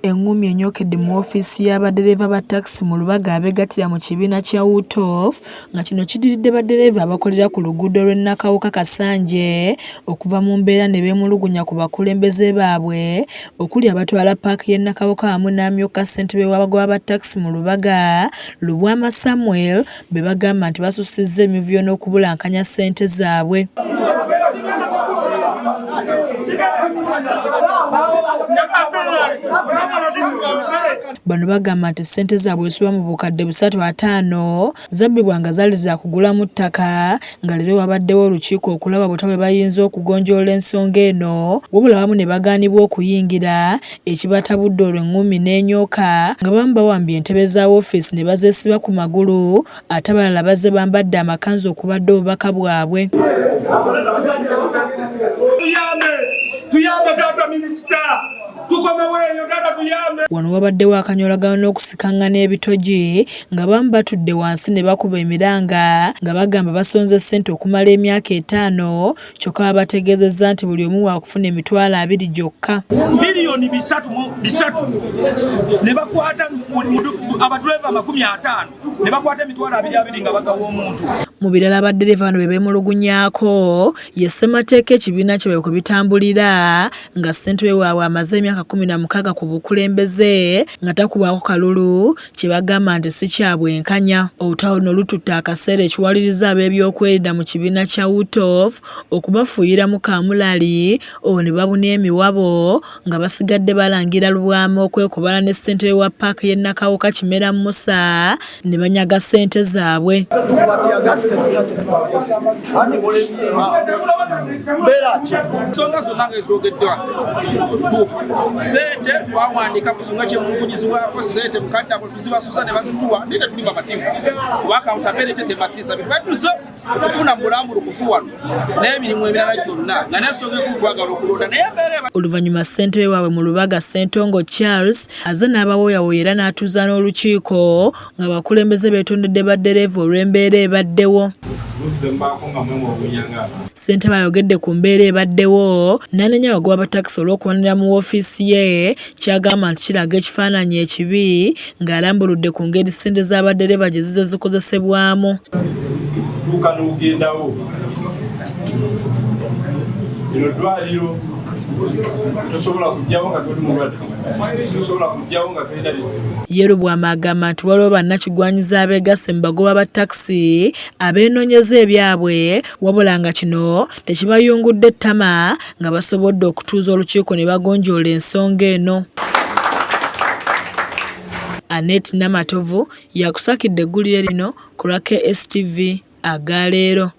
Engumi enyokedde mu ofiisi y'abadereva ba takisi mu Lubaga abeegattira mu kibiina kya UTOF nga kino kiddiridde baddereva abakolera ku luguudo lw'e Nakawuka-Kasanje okuva mu mbeera ne beemulugunya ku bakulembeze baabwe okuli abatwala paaka y'e Nakawuka wamu n'amyuka ssentebe w'abagoba ba takisi mu Lubaga, Lubwama Samuel, be bagamba nti basussizza emivuyo n'okubulankanya ssente zaabwe. Bano bagamba nti ssente zaabwe ezisoba mu bukadde 350 zabbibwa nga zaali za kugulamu ttaka, nga leero wabaddewo olukiiko okulaba bw'otwa bwe bayinza okugonjoola ensonga eno, wabula abamu ne bagaanibwa okuyingira ekibatabudde olwo engumi n'enyoka nga bamu bawambye entebe za woofiisi ne bazeesiba ku magulu ate abalala bazze bambadde amakanzu okubadde obubaka bwabwe. Tuyambe Taata Minisita, tukomeweeyo Taata tuyambe. Wano wabaddewo akanyolagano n'okusikangana ebitogi nga bamu batudde wansi ne bakuba emiranga nga bagamba basonze ssente okumala emyaka 5 kyokka babategeezezza nti buli omu waakufuna emitwalo 2 gyokka. Miliyoni 3 ne bakwata abadureva 50 ne bakwata emitwalo 2 nga bagawa omuntu. Mu birala abaddereva bano be beemulugunyaako ye Ssemateeka ekibiina kye bwe bitambulira nga ssentebe waabwe amaze emyaka 16 ku bukulembeze nga takubwako kalulu kye bagamba nti si kya bwenkanya. Olutalo luno lututte akaseera ekiwaliriza ab'ebyokwerinda mu kibiina kya UTOF okubafuuyiramu kaamulali ne babuna emiwabo nga basigadde balangira Lubwama okwekubala ne ssentebe wa paaka y'e Nakawuka Kimera Musa ne banyaga ssente zaabwe. Ensonga zonna ng'ezoogeddwa tuufu. Ssente twawandika ku kibuga ky'emulugunyizibwako ssente mukadde abo tuzibasuza ne bazituwa naye tetuli bamativu kuba accountability tematiza bintu batuze okufuna mu bulambulukufu wano n'emirimu emirala gyonna nga n'ensonga enkulu twagala okulonda naye mbeera. Oluvannyuma ssentebe waabwe mu Lubaga Ssentongo Charles azze n'abawooyawooya era n'atuuza n'olukiiko nga bakulembeze beetondedde baddereva olw'embeera ebaddewo. Ssentebe ayogedde ku mbeera ebaddewo n'anenya abagoba ba takisi olw'okuwanira mu woofiisi ye ky'agamba nti kiraga ekifaananyi ekibi ng'alambuludde ku ngeri ssente z'abaddereva gye zizze zikozesebwamu. Tuuka n'ogendawo lino ddwaliro tosobola kujjawo nga toli mulwadde, tosobola kujjawo nga tolina bizibu. Ye Lubwama agamba nti waliwo bannakigwanyiza abeegasse mu bagoba ba takisi abeenoonyeza ebyabwe wabula nga kino tekibayungudde ettama nga basobodde okutuuza olukiiko ne bagonjoola ensonga eno. Annette Namatovu yakusakidde eggulire lino ku lwa KSTV agaleero.